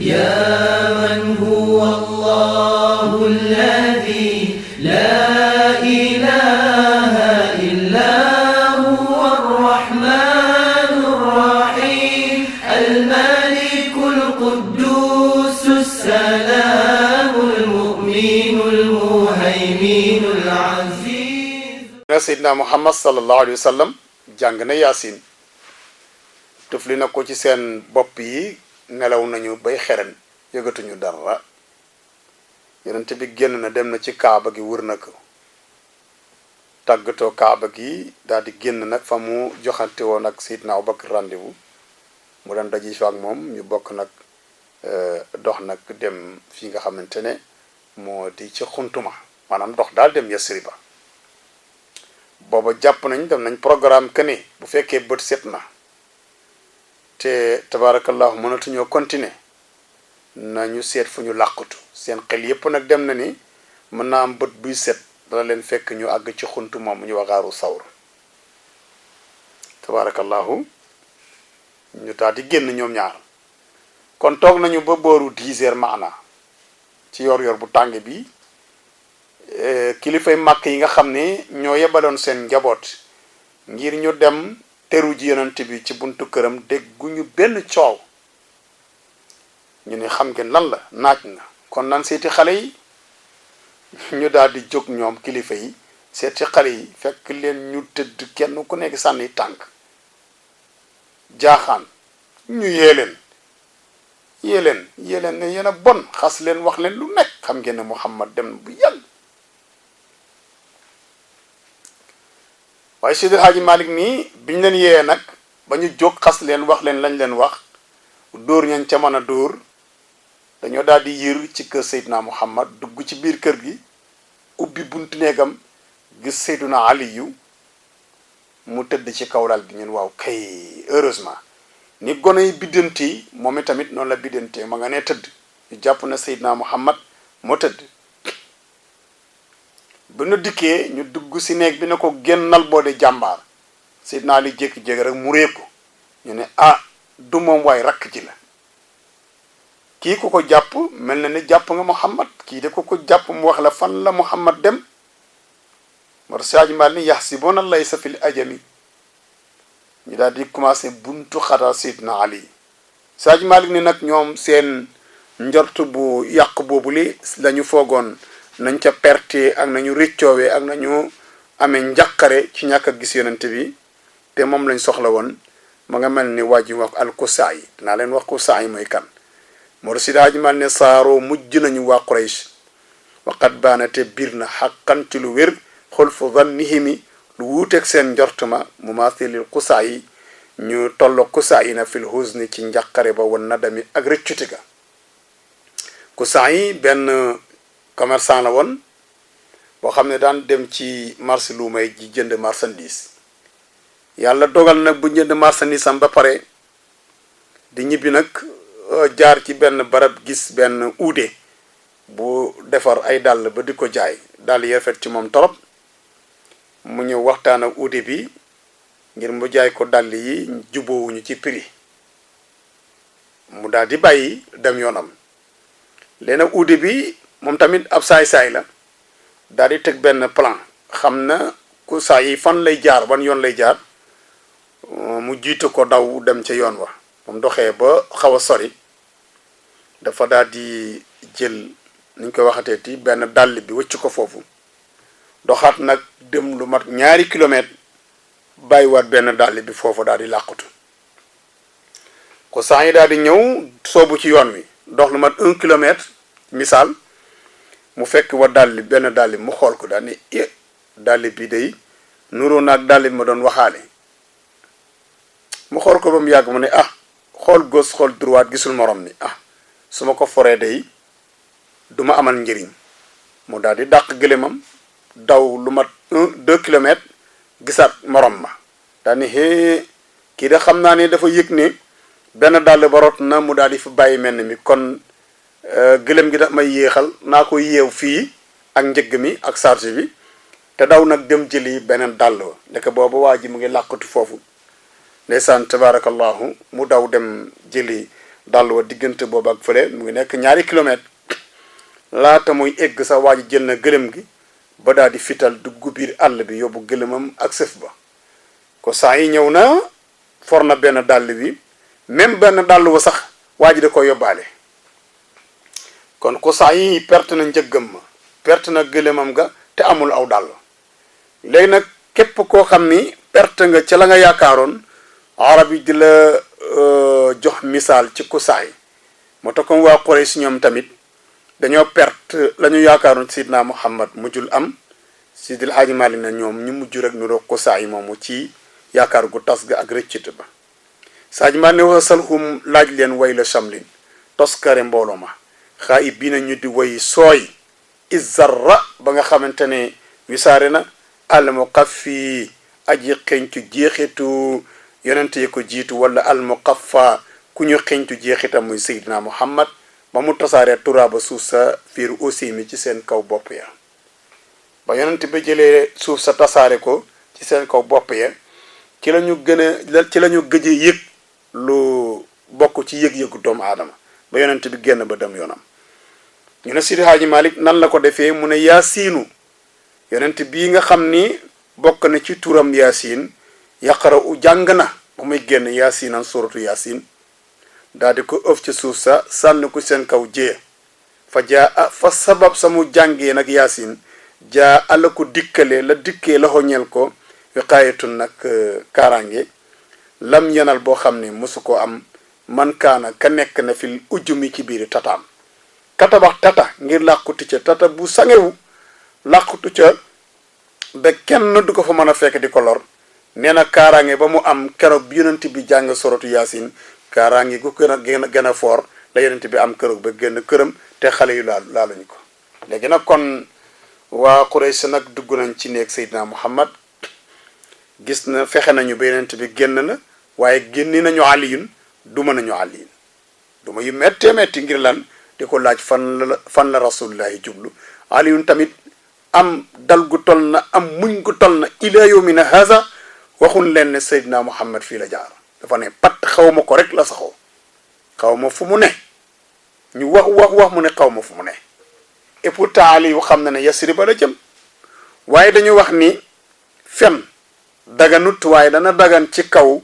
يا من هو الله الذي لا إله إلا هو الرحمن الرحيم الملك القدوس السلام المؤمن المهيمن العزيز. سيدنا محمد صلى الله عليه وسلم jàng na yaasin tufli na ko ci seen bopp yi nelaw nañu bay xeren yëgatuñu dara yonent bi génn na dem na ci kaaba gi wër na ko tàggatoo kaaba gi daal di génn nag fa mu joxante woon ak Seydina Abubakar rendez-vous mu daan daji fa ak moom ñu bokk nag dox nag dem fi nga xamante ne moo di ci xuntuma maanaam dox daal dem Yasriba booba jàpp nañ dem nañ programme que ni bu fekkee bët set na te tabarakallahu mënatuñoo continuer nañu seet fu ñu làqutu seen xel yépp nag dem na ni mën naa am bët buy set dana leen fekk ñu àgg ci xuntuma mu ñu waxaaru sawr tabarakallahu ñu daal di génn ñoom ñaar kon toog nañu ba booru 10 heures maana ci yor bu tàng bi kilifay màkk yi nga xam ne ñoo yebaloon seen njaboot ngir ñu dem teru ji yonent bi ci buntu këram dégguñu benn coow ñu ne xam ngeen lan la naaj na kon nan seeti xale yi ñu daal di jóg ñoom kilifa yi seeti xale yi fekk leen ñu tëdd kenn ku nekk sànni tànk jaaxaan ñu yee leen ne yéen a bon xas leen wax leen lu nekk xam ngeen ne Muhammad dem bu yàgg waaye Seydi Hadji Malick nii biñ leen yee nag ba ñu jóg xas leen wax leen lañ leen wax dóor ñañ ca mën a dóor dañoo daal di yër ci kër Seydina Muhammad dugg ci biir kër gi ubbi buntu néegam gis Seydina Aliyu mu tëdd ci kaw lal bi ñun waaw kay heureusement ni gone yi biddanti moom itamit noonu la biddantee ma nga ne tëdd ñu jàpp na Seydina Muhammad moo tëdd ba nu dikkee ñu dugg si néeg bi ne ko génnal boo de jàmbaar Seydina Ali jékki-jékki rek mu réeku ñu ne ah du moom waay rakk ji la kii ku ko jàpp mel na ni jàpp nga Muhammad kii de ku ko jàpp mu wax la fan la Muhammad dem moo tax Seydi Maalik ni yaxsibuuna laysa fil ajami ñu daal di commencé buntu xatal Seydina Ali Seydi Maalik ni nag ñoom seen njort bu yàq boobu li lañu foogoon nañ ca perte ak nañu rëccoowee ak nañu amee njàqare ci ñàkk a gis yonent bi te moom lañ soxla woon ma nga mel ni waa ji wax al-Kusaayi dinaa leen wax Kusaayi mooy kan moo tax Seydi Hadji Malick ne saaroo mujj nañu waa Quraysh waqat baanate biir na xaqan ci lu wér xulfu zannihimi lu wuuteeg seen njortuma mumaathilil Kusaayi ñu tollo Kusaayi na fil huzni ci njàqare ba wan nadami ak rëccute ga Kusaayi benn commerçant la woon boo xam ne daan dem ci marché lu may ji jënd marchandise yàlla dogal nag bu jënd marchandise am ba pare di ñibbi nag jaar ci benn barab gis benn uude bu defar ay dàll ba di ko jaay dàll yi rafet ci moom torop mu ñëw waxtaan ak uude bi ngir mu jaay ko dàll yi jubóowuñu ci prix mu daal di bàyyi dem yoonam léegi nag uude bi moom tamit ab saay-saay la daal di teg benn plan xam na ku saa yi fan lay jaar ban yoon lay jaar mu jiitu ko daw dem ca yoon wa moom doxee ba xaw a sori dafa daal di jël niñ koy waxatee ti benn dàll bi wëcc ko foofu doxaat nag dem lu mat 2 kilomètres bàyyiwaat benn dàll bi foofu daal di làqutu ko saa yi daal di ñëw soobu ci yoon wi dox lu mat 1 kilomètre misaal mu fekk wa dàll benn dàll mu xool ko daal ni dàll bi day nuroo naag dàll bi ma doon waxaale mu xool ko ba mu yàgg mu ne ah xool gauche xool droite gisul morom ni ah su ma ko foree day du ma amal njëriñ mu daal di dàq gëlémam daw lu mat 2 kilomètres gisaat morom ma daal ni hee kii de xam naa ne dafa yëg ne benn dàll ba rot na mu daal di fi bàyyi mel ni mi kon gëlëm gi daf may yéexal naa ko yeew fii ak njëgg mi ak charge bi te daw nag dem jëli beneen dàll wa ndeke boobu waa ji mu ngi làqatu foofu ndeysaan tabarakallahu mu daw dem jëli dàll wa diggante boobu ak fële mu ngi nekk ñaari kilomètre laata muy egg sa waa ji jël na gëlëm gi ba daal di fital dugg biir àll bi yóbbu gëlëmam ak sëf ba ko saa yi ñëw na for na benn dàll bi même benn dàll wa sax waa ji da ko yóbbaale kon ko saa yi perte na njëggam ma perte na gëlëmam ga te amul aw dàll léegi nag képp koo xam ni perte nga ca la nga yaakaaroon arab yi di la jox misaal ci kusaay moo tax comme waa Quraysh ñoom tamit dañoo perte la ñu yaakaaroon Seydina Muhammad mujjul am Sidil Haaji Maalik na ñoom ñu mujj rek ñu doog kusaay moomu ci yaakaar gu tas ga ak rëccit ba Saaji Maalik ne wasalhum laaj leen way la chamlin toskare mbooloo ma xaa i bii na ñu di way sooy izarra ba nga xamante ne wisaare na almuqaffi aji xencu jeexitu yonente yi ko jiitu wala almuqaffa ku ñu xencu jeexitam muy Seydina Muhammad ba mu tasaaree turaaba suuf sa fiir aussi mi ci seen kaw bopp ya ba yonente ba jëlee suuf sa tasaare ko ci seen kaw bopp ya ci la ñu gëj a yëg lu bokk ci yëg-yëgu doomu aadama ba yonente bi génn ba dem yoonam ñu ne Sidi Haaji Malik nan la ko defee mu ne yaasiinu yonent bii nga xam ni bokk na ci turam yaasin yaqara u jàng na ba muy génn yaasinan suratu yaasin daal di ko ëf ci suuf sa sànni ko seen kaw jee fa jaa fa sabab samu jàngee nag yaasin jaa ala ko dikkale la dikkee la xoñeel ko wiqaayatun nag kaaraange lam yenal boo xam ne mosu ko am man kaana ka nekk na fil ujjumi ci biir tataam ka tabax tata ngir làqutu ca tata bu sangewu làqutu ca ba kenn du ko fa mën a fekk di ko lor nee na kaaraange ba mu am keroog bi yonent bi jàng soratu yaasin kaaraange gu gën a foor la yonent bi am keroog ba génn këram te xale yu laaluñu ko léegi nag kon waa Quraysh nag dugg nañ ci néeg Seydina Muhammad gis na fexe nañu ba yonent bi génn na waaye génni nañu Aliyun duma nañu Aliyun duma yu méttee métti ngir lan di ko laaj fan la rasulullahi jublu Aliyun tamit am dal gu tol na am muñ gu tol na ila yawmina haza waxun leen ne Seydina Muhammad fii la jaar dafa ne pat xaw ma ko rek la saxoo xaw ma fu mu ne ñu wax mu ne xaw ma fu mu ne et pourtant Aliyu xam na ne Yasriba la jëm waaye dañu wax ni fen daganut waaye dana dagan ci kaw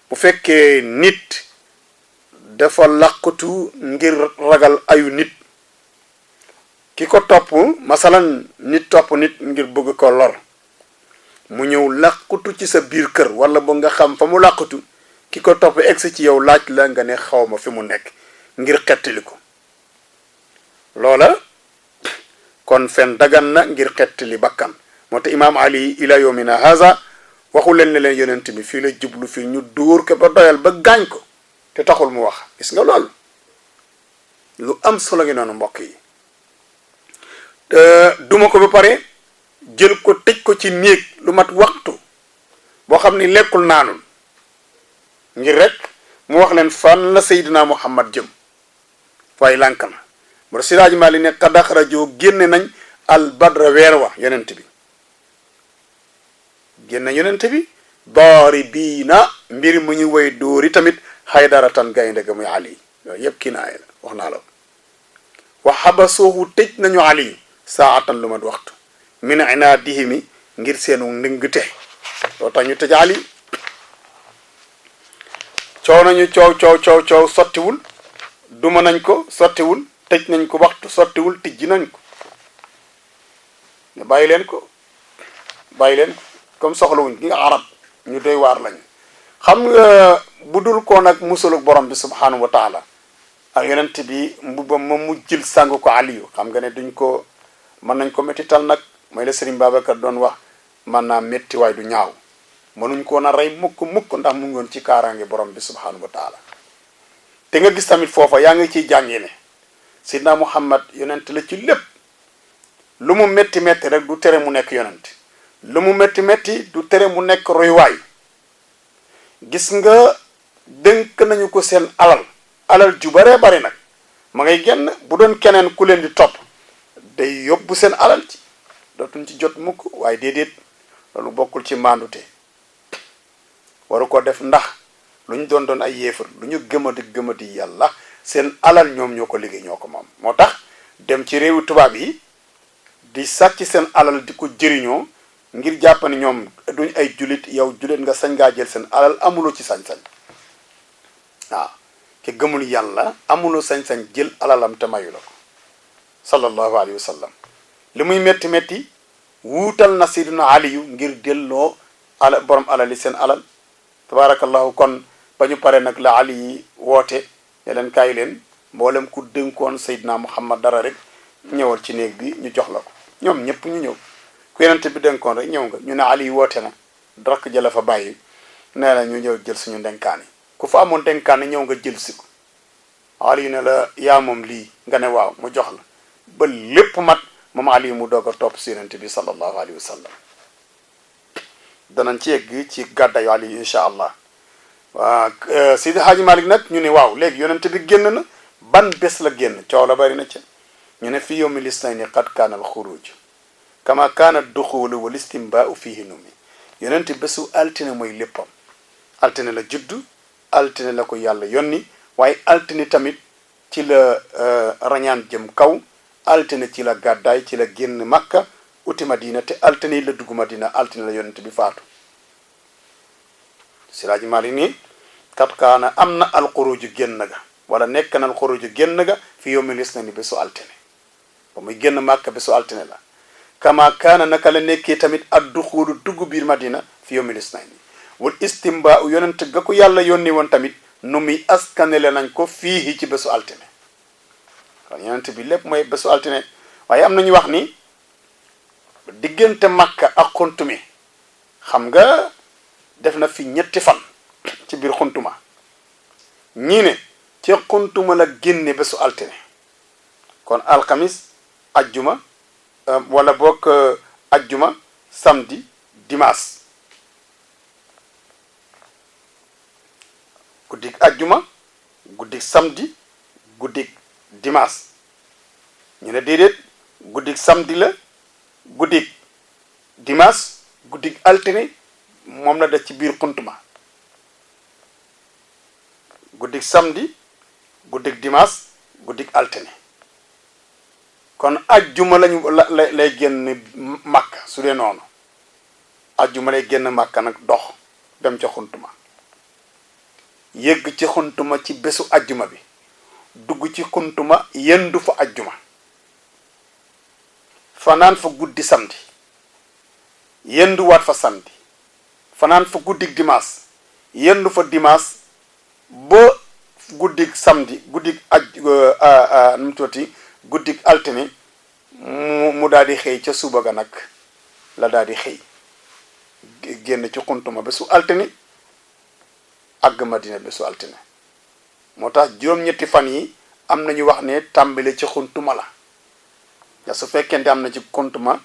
bu fekkee nit dafa làqutu ngir ragal ayu nit ki ko topp masalan nit topp nit ngir bëgg ko lor mu ñëw làqutu ci sa biir kër wala ba nga xam fa mu làqutu ki ko topp egsi ci yow laaj la nga ne xaw ma fi mu nekk ngir xettali ko loola kon fen dagan na ngir xettali bakkan moo tax imaam Ali ila yawmina haza waxu leen ne leen yonent bi fii la jublu fii ñu dóor ko ba doyal ba gaañ ko te taxul mu wax gis nga loolu lu am solo ngi noonu mbokk yi duma ko ba pare jël ko tëj ko ci néeg lu mat waxtu boo xam ni lekkul naanul ngir rek mu wax leen fan la Seydina Muhammad jëm waaye lànk na moo Seydi Haaji Maalik ne qad axrajoo génne nañ al badra weer wa yonent bi génne yonent bi doori bii na mbir mu ñu woy dóori tamit xaydaratan gaynde ga muy Ali yooyu yëpp kii naa la wax naa la wa xabasoohu tëj nañu Ali saatan lu mat waxtu min inaadihimi ngir seenu ndëngte loo tax ñu tëj Ali coow nañu coow sottiwul duma nañ ko sottiwul tëj nañ ko waxtu sottiwul tijji nañ ko ne bàyyi leen ko comme soxlawuñ gi nga arab ñu doy waar lañu xam nga bu dul ko nag musaluk borom bi subhanahu wa taala ak yonent bi mbubam ma mu jël sàng ko Aliyu xam nga ne duñ ko mën nañ ko méttital nag mooy la Sëriñ Babacar doon wax man naa métti waay du ñaaw mënuñ ko na rey mukk ndax mu ngoon ci kaaraange borom bi subhanahu wa taala te nga gis tamit foofa yaa ngi ciy jàngi ne Seydina Muhammad yonent la ci lépp lu mu métti rek du tere mu nekk yonent lu mu métti du tere mu nekk roywaay gis nga dénk nañu ko seen alal ju baree bari nag ma ngay génn bu doon keneen ku leen di topp day yóbbu seen alal ci dootuñ ci jot mukk waaye déedéet loolu bokkul ci maandute waru ko def ndax lu ñu doon ay yéefar lu ñu gëmadi yàlla seen alal ñoom ñoo ko liggéey ñoo ko moom. moo tax dem ci réewu tubaab yi di sàcc seen alal di ko jëriñoo ngir jàpp ne ñoom duñ ay julit, yow julit nga sañ ngaa jël seen alal amuloo ci sañ-sañ. waaw ki gëmul yàlla amuloo sañ-sañ jël alalam te mayu la ko sallallahu alayhi wa sallam. li muy métti métti wuutal na Seydina Aliyu ngir delloo borom alal yi seen alal tabaarakallahu. kon ba ñu pare nag la Ali yi woote ne leen kaay leen mboolem ku dénkoon Seydina Muhammad dara rek ñëwal ci néeg bi ñu jox la ko. ñoom ñëpp ñu ñëw ku yonent bi dénkoon rek ñëw nga ñu ne Ali woote na rakk jëla fa bàyyi nee na ñu ñëw jël suñu ndenkaani ku fa amoon ndenkaani ñëw nga jël si ko. Ali ne la yaa moom lii nga ne waaw mu jox la ba lépp mat moom Ali mu doog a topp si yonent bi sallallahu alayhi wa sallam. danañ ci yegg ci gàddaayu Ali incha allah. waa Seydi Hadji Malick nag ñu ne waaw léegi yonent bi génn na ban bés la génn coow la bari na ci ñu ne fi yawmi lisnayni qad kaana al xuruj kama kaana duxulu wal istimbaau fihi numi. yonent bésu altine mooy léppam. altine la juddu altine la ko yàlla yonni waaye altine tamit ci la rañaan jëm kaw altine ci la gàddaay ci la génn Makka uti Madina te altine yi la dugg Madina altine la yonent bi faatu. Siraaji Maalik nii kat kaana am na alxuruju génn ga wala nekk na alxuruju génn ga fi yawmi lisnayni bésu altine ba muy génn Makka bésu altine la. kama kaana naka la nekkee tamit ad duxulu dugg biir Madina fi yawmi lisnayni wal istimba u yonent ga ko yàlla yónni woon tamit nu muy askanele nañ ko fii ci bésu altine. kon yonent bi lépp mooy bésu altine waaye am nañu wax ni diggante Makka ak xuntumi xam nga def na fi ñetti fan ci biir xuntuma ñii ne ci xuntuma la génne bésu altine kon alxamis ajjuma wala boog ajjuma samedi dimanche guddig ajjuma guddig samedi guddig dimanche ñu ne déedéet guddig samedi la guddig dimanche guddig altine moom la def ci biir xuntuma guddig samedi guddig dimanche guddig altine kon ajjuma lañu lay génn Makka su dee noonu ajjuma lay génn Makka nag dox dem ca xuntuma yëgg ci xuntuma ci bésu ajjuma bi dugg ci xuntuma yendu fa ajjuma fanaan fa guddi samedi yendu waat fa samedi fanaan fa guddig dimanche yendu fa dimanche ba guddig samedi guddig nu mu tuuti guddig altine mu daal di xëy ca suba ga nag la daal di xëy génn ci xuntuma bésu altine àgg Madina bésu altine. moo tax juróom-ñetti fan yi am nañu wax ne tàmbale ci xuntuma la ya su fekkente am na ci xuntuma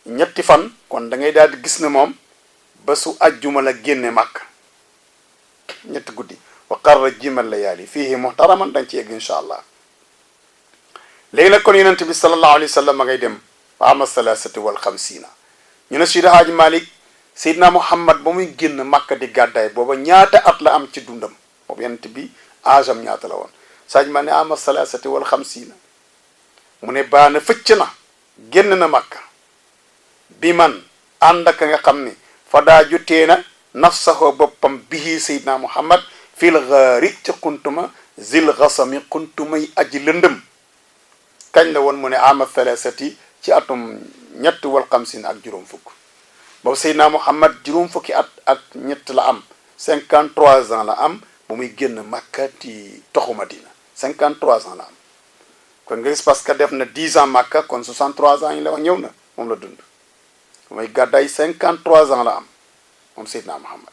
ñetti fan kon da ngay daal di gis ne moom bésu ajjuma la génne Makka ñetti guddi wa qarra jimal layaali fiihi muhtaraman dañ ci egg incha allah. léegi nag kon yonent bi sallallahu alayhi wa sallam ma ngay dem fa ama salaasati wal xamsiina ñu ne Seydi Hadji Malick Seydina Muhammad ba muy génn Makka di gàddaay booba ñaata at la am ci dundam boobu yonent bi âge am ñaata la woon Sadji ma ne ama salaasati wal xamsiina mu ne baana fëcc na génn na Makka bi man ànd ak nga xam ni fa daa jutee na nafsahu boppam bihi Seydina Muhammad fil gaari ci xuntuma zil gasami xuntumay aji lëndëm kañ la woon mu ne ama salaasati ci atum ñett wal xamsiin ak juróom fukk boobu Seydina Muhammad juróom fukki at ak ñett la am 53 ans la am bu muy génn Makka di toxu Madina 53 ans la am kon nga gis parce que def na 10 ans Makka kon 63 ans yi la wax ñëw na moom la dund bu muy gàddaay 53 ans la am moom Seydina Muhammad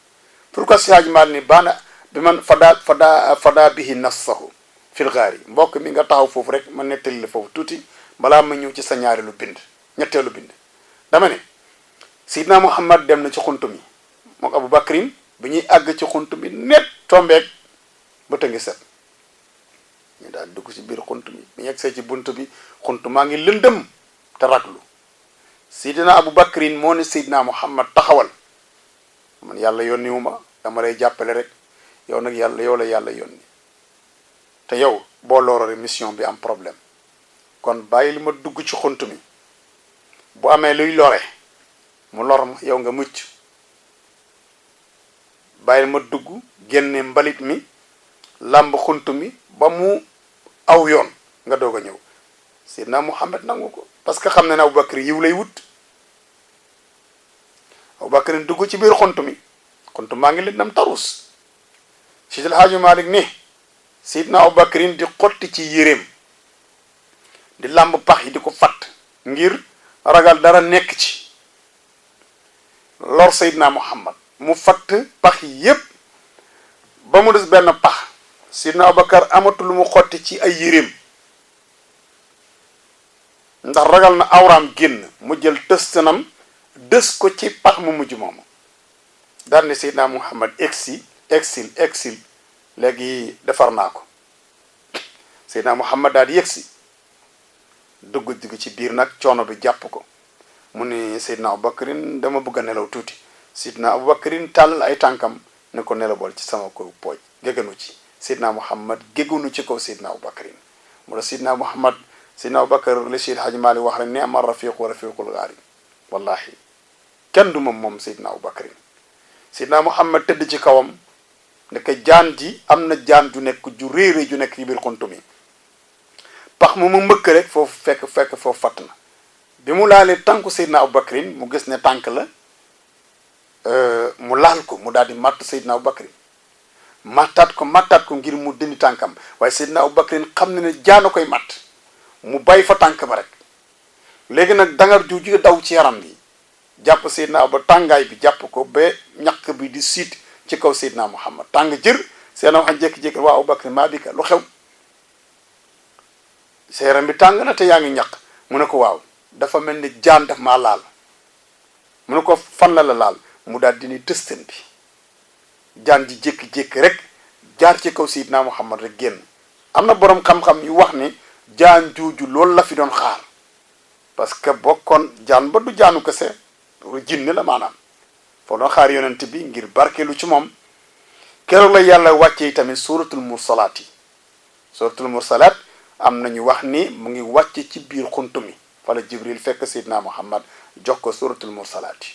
pourquoi si Hadji Malick ni baana bi man fada bihi nafsahu fil gaari mbokk mi nga taxaw foofu rek ma nettali la foofu tuuti balaa ma ñëw ci sa ñaareelu bind ñetteelu bind dama ne Seydina Muhammad dem na ci xunt mi mook Abu Bakrin bi ñuy àgg ci xunt mi net tombeeg ba ta ngi set ñu daal dugg ci biir xunt mi bi ñu egsee ci bunt bi xunt maa ngi lëndëm te raglu Seydina Abu Bakrin moo ne Seydina Muhammad taxawal man yàlla yónni wu ma dama lay jàppale rek yow nag yow la yàlla yónni te yow boo loorore mission bi am problème kon bàyyil ma dugg ci xunt mi bu amee luy lore mu lor ma yow nga mucc bàyyil ma dugg génne mbalit mi làmb xunt mi ba mu aw yoon nga doog a ñëw Seydina Muhammad nangu ko parce que xam na ne Abubakar yiw lay wut Abubakar dugg ci biir xunt mi xunt maa ngi leen nam tarus Seydi El Hadji Malick ni Seydina Abubakar di xotti ci yéreem di làmb pax yi di ko fatt ngir ragal dara nekk ci lor Seydina Muhammad mu fatt pax yi yépp ba mu des benn pax Seydina Abubakar amatul lu mu xotti ci ay yéreem ndax ragal na awraam génn mu jël tëstanam dës ko ci pax mu mujj moomu daal ne Seydina Muhammad exil léegi defar naa ko Seydina Muhammad daal di yegsi dugg ci biir nag coono bi jàpp ko mu ne Seydina Abubakarin dama bëgg a nelaw tuuti Seydina Abubakarin tàll ay tànkam ne ko nelawal ci sama kaw pooj gégganu ci Seydina Muhammad géggunu ci kaw Seydina Abubakarin mu ne Seydina Muhammad Seydina Abubakar la Seydi Hadji Malick wax rek ne ama rafiqu rafiqul gaari wallahi kenn du moom Seydina Abubakarin Seydina Muhammad tëdd ci kawam ndeke jaan ji am na jaan ju nekk ju réeré ju nekk ci biir xuntu mi pax mu mbëkk rek foofu fekk foofu fatt na bi mu laalee tànku Seydina Abubakarin mu gis ne tànk la mu laal ko mu daal di matt Seydina Abubakarin mattaat ko ngir mu dindi tànkam waaye Seydina Abubakarin xam ne jaana koy matt mu bay fa tànk ba rek léegi nag dangar ju daw ci yaram bi jàpp Seydina ba tàngaay bi jàpp ko ba ñaq bi di siit ci kaw Seydina Muhammad tàng jër Seydina wax jékki-jékki waa Abubakar maa bi ka lu xew sa yaram bi tàng na te yaa ngi ñaq mu ne ko waaw dafa mel ni jaan daf maa laal mu ne ko fan la laal mu daal di ni tëstan bi jaan ji jékki-jékki rek jaar ci kaw Seydina Muhammad rek génn am na boroom xam-xam yu wax ni jaan juuju loolu la fi doon xaar parce que bokkoon jaan ba du jaanu kese jinne la maanaam foo doon xaar yonent bi ngir barkeelu ci moom keroog la yàlla wàccee tamit suratul mursalaat yi suratul mursalaat am na ñu wax ni mu ngi wàcce ci biir xunt mi fa la Jibril fekk Seydina Muhammad jox ko suratul mursalaat yi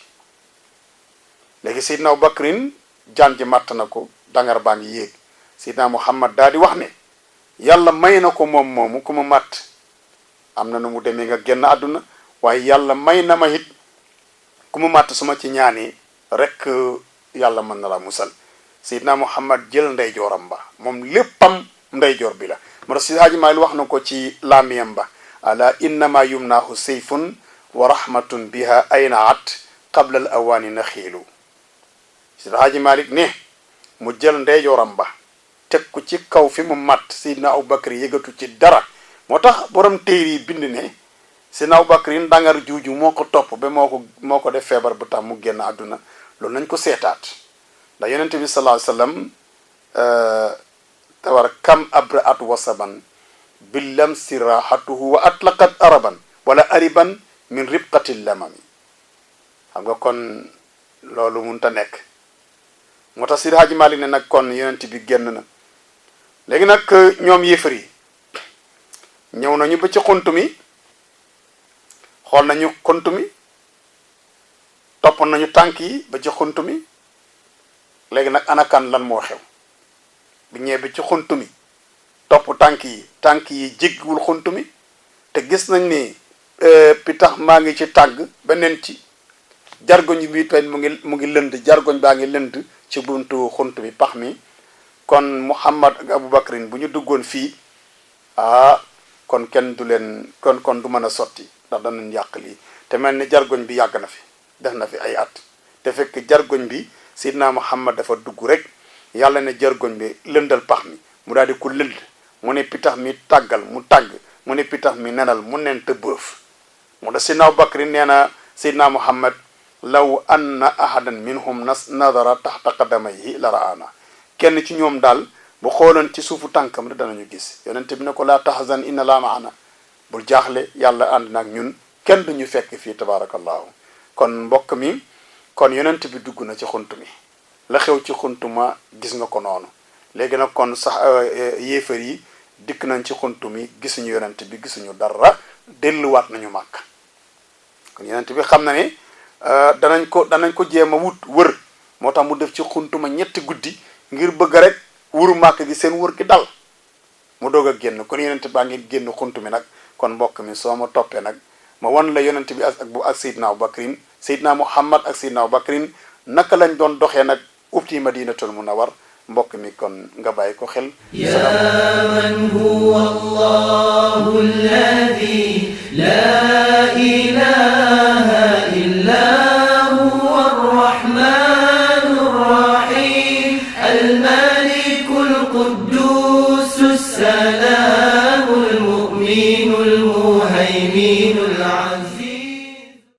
léegi Seydina Abubakrin jaan ji màtt na ko dangar baa ngi yéeg Seydina Muhammad daal di wax ne yàlla may na ko moom moomu ku mu màtt am na nu mu demee nga génn àdduna waaye yàlla may na ma it ku mu màtt suma ci ñaani rek yàlla mën na la musal Seydina Muhammad jël ndeyjooram ba moom léppam ndeyjoor bi la moo tax Seydi Hadji Malick wax na ko ci laamiyam ba ala innama yumnaahu sayfun wa rahmatun biha aynaat qabla al awaani naxiilu Seydi Hadji Malick ne mu jël ndeyjooram ba teg ko ci kaw fi mu matt Seydina Abubakar yëgatu ci dara moo tax borom téere yi bind ne Seydina Abubakar yi dangar juuju moo ko topp ba moo ko def feebar bu tax mu génn àdduna loolu nañ ko seetaat ndax yonent bi sallallahu alayhi wasallam tawar kam abraat wasaban billam sirahatuhu wa atlaqat araban wala ariban min ribqati lamami xam nga kon loolu munta nekk moo tax Seydi Hadji Malick ne nag kon yonent bi génn na léegi nag ñoom yéefar yi ñëw nañu ba ci xunt mi xool nañu xunt mi topp nañu tànk yi ba ci xunt mi léegi nag anakan lan moo xew bi ñëwee ba ci xunt mi topp tànk yi jéggiwul xunt mi te gis nañ ni pitax maa ngi ci tàgg beneen ci jargoñ bi tey mu ngi lënd jargoñ baa ngi lënd ci buntu xunt bi pax mi kon Muhammad ak Abubakrin bu ñu duggoon fii kon kenn du leen kon du mën a sotti ndax danañ yàq lii te mel ni jargoñ bi yàgg na fi def na fi ay at te fekk jargoñ bi Seydina Muhammad dafa dugg rek yàlla ne jargoñ bi lëndal pax mi mu daal di ko lënd mu ne pitax mi tàggal mu tàgg mu ne pitax mi nenal mu nen te bëf mu da Seydina Abubakrin nee na Seydina Muhammad law anna ahadan minhum nadara taxta qadamayhi la raana kenn ci ñoom daal bu xooloon ci suufu tànkam rek danañu gis yonente bi ne ko laa tahzan inna laa maana bul jaaxle yàlla ànd nag ñun kenn duñu fekk fii tabarakallahu kon mbokk mi kon yonent bi dugg na ci xunt mi la xew ci xunt ma gis nga ko noonu léegi nag kon sax yéefar yi dikk nañ ci xuntu mi gisuñu yonent bi gisuñu dara delluwaat nañu màkk kon yonent bi xam na ne danañ ko jéem a wut wër moo tax mu def ci xuntuma ñetti guddi ngir bëgg rek wuru màkk gi seen wër gi dal mu doog a génn kon yonent baa ngi génn xuntu mi nag kon mbokk mi soo ma toppee nag ma wan la yonent bi ak Seydina Abubakrin Seydina Muhammad ak Seydina Abubakrin naka lañ doon doxee nag ubti Madinatul Munawwar mbokk mi kon nga bàyyi ko xel. yaa man huwa Allahu alladhi la ilaha